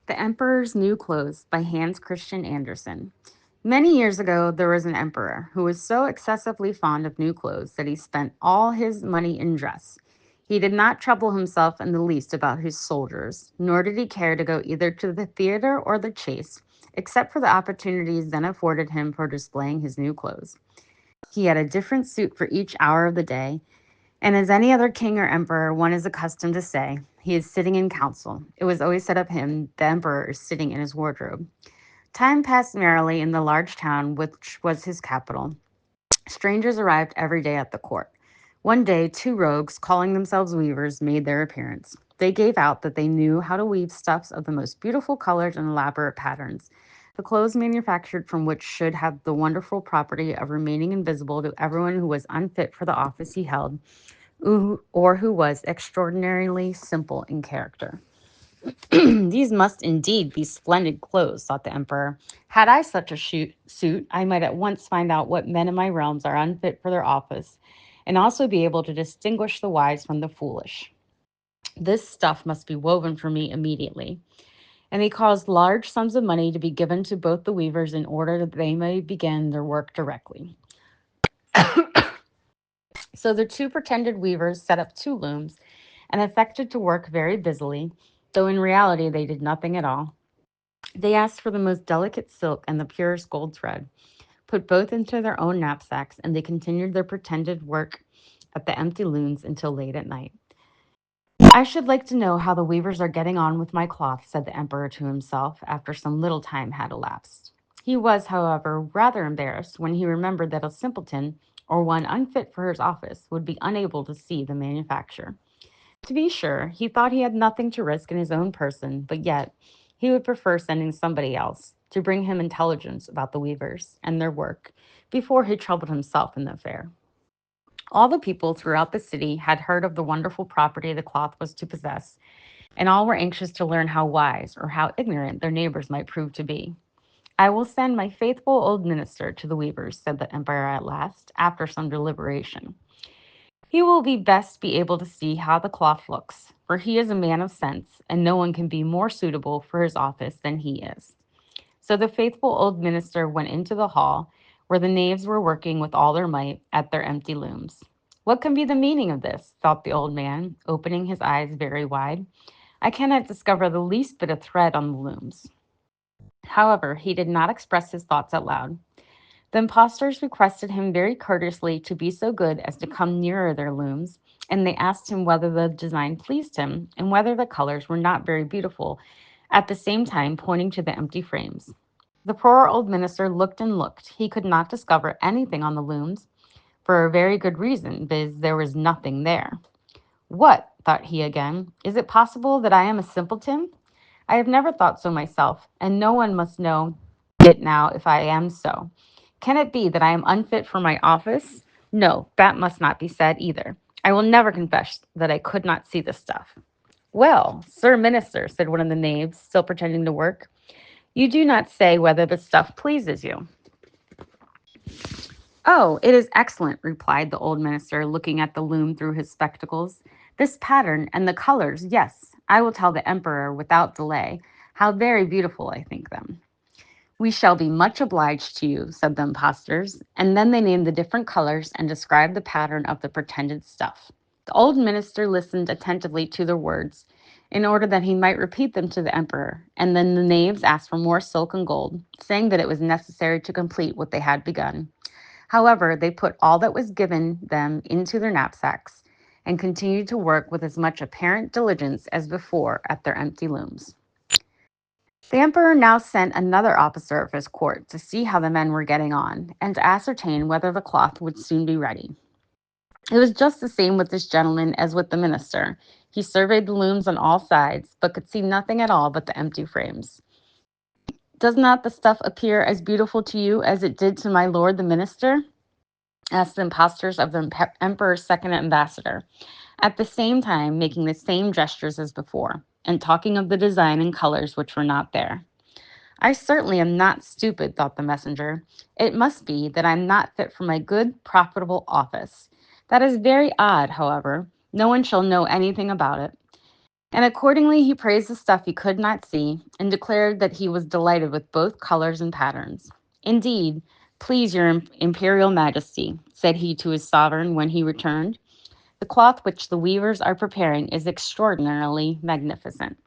The Emperor's New Clothes by Hans Christian Andersen. Many years ago, there was an emperor who was so excessively fond of new clothes that he spent all his money in dress. He did not trouble himself in the least about his soldiers, nor did he care to go either to the theater or the chase, except for the opportunities then afforded him for displaying his new clothes. He had a different suit for each hour of the day, and as any other king or emperor, one is accustomed to say, he is sitting in council. It was always said of him, the emperor is sitting in his wardrobe. Time passed merrily in the large town which was his capital. Strangers arrived every day at the court. One day, two rogues, calling themselves weavers, made their appearance. They gave out that they knew how to weave stuffs of the most beautiful colors and elaborate patterns. The clothes manufactured from which should have the wonderful property of remaining invisible to everyone who was unfit for the office he held, or who was extraordinarily simple in character. These must indeed be splendid clothes, thought the emperor. Had I such a suit, I might at once find out what men in my realms are unfit for their office, and also be able to distinguish the wise from the foolish. This stuff must be woven for me immediately. And he caused large sums of money to be given to both the weavers in order that they may begin their work directly. So the two pretended weavers set up two looms and affected to work very busily, though in reality they did nothing at all. They asked for the most delicate silk and the purest gold thread, put both into their own knapsacks, and they continued their pretended work at the empty looms until late at night. I should like to know how the weavers are getting on with my cloth, said the emperor to himself after some little time had elapsed. He was, however, rather embarrassed when he remembered that a simpleton, or one unfit for his office, would be unable to see the manufacture. To be sure, he thought he had nothing to risk in his own person, but yet he would prefer sending somebody else to bring him intelligence about the weavers and their work before he troubled himself in the affair. All the people throughout the city had heard of the wonderful property the cloth was to possess, and all were anxious to learn how wise or how ignorant their neighbors might prove to be. I will send my faithful old minister to the weavers, said the emperor at last, after some deliberation. He will be able to see how the cloth looks, for he is a man of sense, and no one can be more suitable for his office than he is. So the faithful old minister went into the hall, where the knaves were working with all their might at their empty looms. What can be the meaning of this? Thought the old man, opening his eyes very wide. I cannot discover the least bit of thread on the looms. However, he did not express his thoughts aloud. The impostors requested him very courteously to be so good as to come nearer their looms, and they asked him whether the design pleased him and whether the colors were not very beautiful, at the same time pointing to the empty frames. The poor old minister looked and looked. He could not discover anything on the looms, for a very good reason, viz., there was nothing there. What, thought he again, is it possible that I am a simpleton? I have never thought so myself, and no one must know it now if I am so. Can it be that I am unfit for my office? No, that must not be said either. I will never confess that I could not see the stuff. Well, sir minister, said one of the knaves, still pretending to work, you do not say whether the stuff pleases you. Oh, it is excellent, replied the old minister, looking at the loom through his spectacles. This pattern and the colors, yes, I will tell the emperor without delay how very beautiful I think them. We shall be much obliged to you, said the impostors, and then they named the different colors and described the pattern of the pretended stuff. The old minister listened attentively to their words, in order that he might repeat them to the emperor, and then the knaves asked for more silk and gold, saying that it was necessary to complete what they had begun. However, they put all that was given them into their knapsacks, and continued to work with as much apparent diligence as before at their empty looms. The emperor now sent another officer of his court to see how the men were getting on, and to ascertain whether the cloth would soon be ready. It was just the same with this gentleman as with the minister. He surveyed the looms on all sides, but could see nothing at all but the empty frames. Does not the stuff appear as beautiful to you as it did to my lord the minister? Asked the impostors of the emperor's second ambassador, at the same time making the same gestures as before, and talking of the design and colors which were not there. I certainly am not stupid, thought the messenger. It must be that I am not fit for my good, profitable office. That is very odd, however. No one shall know anything about it. And accordingly, he praised the stuff he could not see and declared that he was delighted with both colors and patterns. Indeed, please your imperial majesty, said he to his sovereign when he returned, the cloth which the weavers are preparing is extraordinarily magnificent.